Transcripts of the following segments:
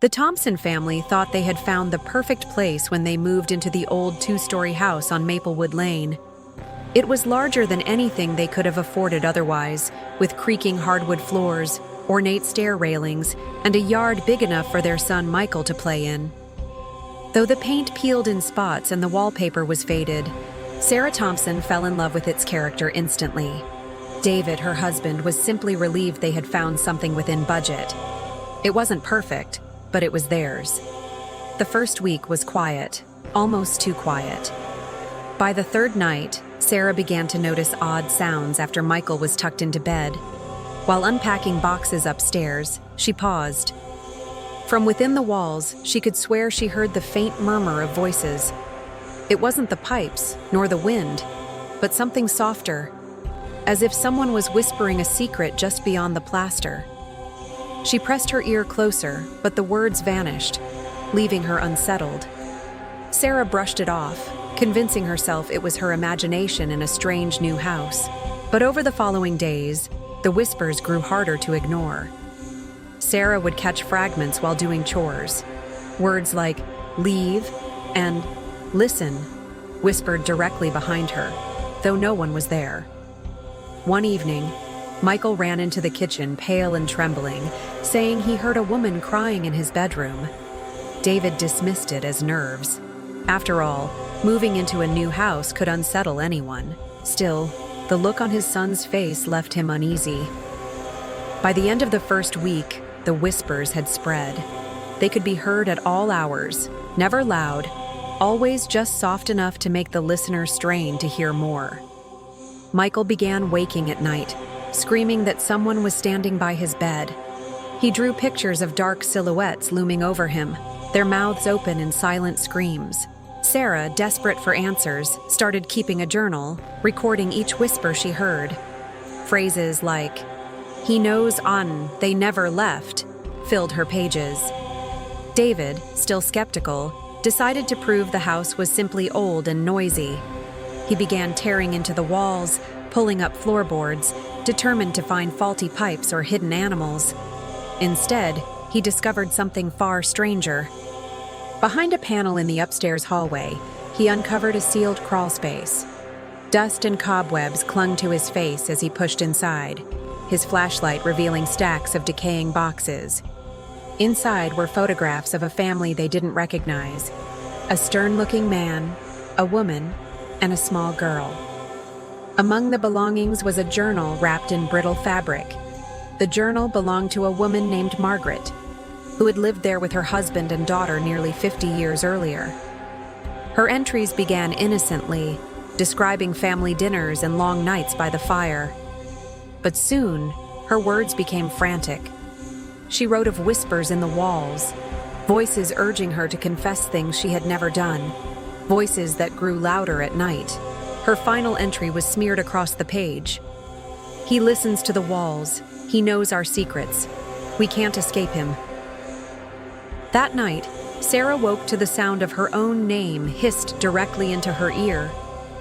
The Thompson family thought they had found the perfect place when they moved into the old two-story house on Maplewood Lane. It was larger than anything they could have afforded otherwise, with creaking hardwood floors, ornate stair railings, and a yard big enough for their son Michael to play in. Though the paint peeled in spots and the wallpaper was faded, Sarah Thompson fell in love with its character instantly. David, her husband, was simply relieved they had found something within budget. It wasn't perfect, but it was theirs. The first week was quiet, almost too quiet. By the third night, Sarah began to notice odd sounds after Michael was tucked into bed. While unpacking boxes upstairs, she paused. From within the walls, she could swear she heard the faint murmur of voices. It wasn't the pipes, nor the wind, but something softer, as if someone was whispering a secret just beyond the plaster. She pressed her ear closer, but the words vanished, leaving her unsettled. Sarah brushed it off, convincing herself it was her imagination in a strange new house. But over the following days, the whispers grew harder to ignore. Sarah would catch fragments while doing chores. Words like leave and listen whispered directly behind her, though no one was there. One evening, Michael ran into the kitchen, pale and trembling, saying he heard a woman crying in his bedroom. David dismissed it as nerves. After all, moving into a new house could unsettle anyone. Still, the look on his son's face left him uneasy. By the end of the first week, the whispers had spread. They could be heard at all hours, never loud, always just soft enough to make the listener strain to hear more. Michael began waking at night, screaming that someone was standing by his bed. He drew pictures of dark silhouettes looming over him, their mouths open in silent screams. Sarah, desperate for answers, started keeping a journal, recording each whisper she heard. Phrases like, "He knows on, they never left," filled her pages. David, still skeptical, decided to prove the house was simply old and noisy. He began tearing into the walls, pulling up floorboards, determined to find faulty pipes or hidden animals. Instead, he discovered something far stranger. Behind a panel in the upstairs hallway, he uncovered a sealed crawlspace. Dust and cobwebs clung to his face as he pushed inside, his flashlight revealing stacks of decaying boxes. Inside were photographs of a family they didn't recognize: a stern-looking man, a woman, and a small girl. Among the belongings was a journal wrapped in brittle fabric. The journal belonged to a woman named Margaret, who had lived there with her husband and daughter nearly 50 years earlier. Her entries began innocently, describing family dinners and long nights by the fire. But soon, her words became frantic. She wrote of whispers in the walls, voices urging her to confess things she had never done, voices that grew louder at night. Her final entry was smeared across the page. "He listens to the walls. He knows our secrets. We can't escape him." That night, Sarah woke to the sound of her own name hissed directly into her ear.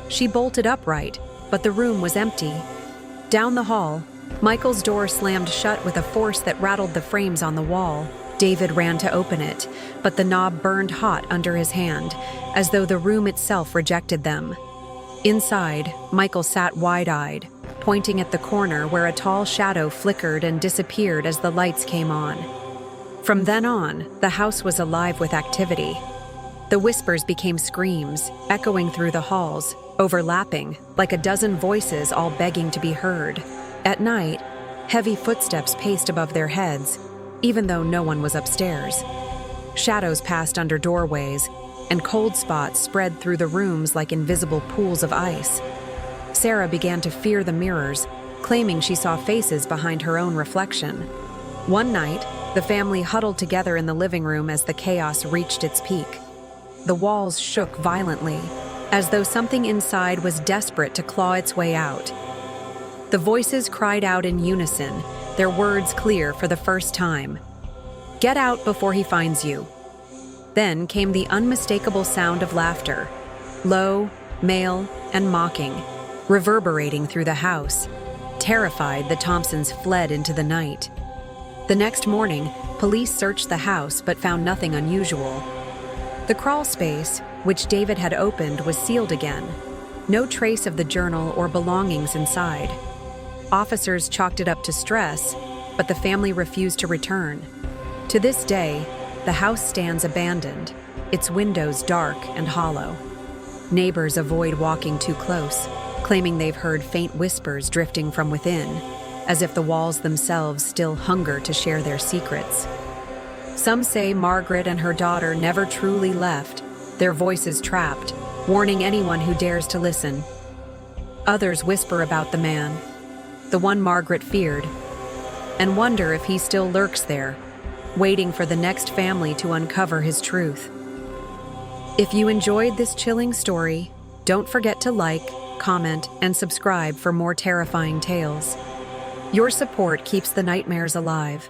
She bolted upright, but the room was empty. Down the hall, Michael's door slammed shut with a force that rattled the frames on the wall. David ran to open it, but the knob burned hot under his hand, as though the room itself rejected them. Inside, Michael sat wide-eyed, pointing at the corner where a tall shadow flickered and disappeared as the lights came on. From then on, the house was alive with activity. The whispers became screams, echoing through the halls, overlapping, like a dozen voices all begging to be heard. At night, heavy footsteps paced above their heads, even though no one was upstairs. Shadows passed under doorways, and cold spots spread through the rooms like invisible pools of ice. Sarah began to fear the mirrors, claiming she saw faces behind her own reflection. One night, the family huddled together in the living room as the chaos reached its peak. The walls shook violently, as though something inside was desperate to claw its way out. The voices cried out in unison, their words clear for the first time. "Get out before he finds you." Then came the unmistakable sound of laughter, low, male, and mocking, reverberating through the house. Terrified, the Thompsons fled into the night. The next morning, police searched the house but found nothing unusual. The crawl space, which David had opened, was sealed again. No trace of the journal or belongings inside. Officers chalked it up to stress, but the family refused to return. To this day, the house stands abandoned, its windows dark and hollow. Neighbors avoid walking too close, claiming they've heard faint whispers drifting from within, as if the walls themselves still hunger to share their secrets. Some say Margaret and her daughter never truly left, their voices trapped, warning anyone who dares to listen. Others whisper about the man, the one Margaret feared, and wonder if he still lurks there, waiting for the next family to uncover his truth. If you enjoyed this chilling story, don't forget to like, comment, and subscribe for more terrifying tales. Your support keeps the nightmares alive.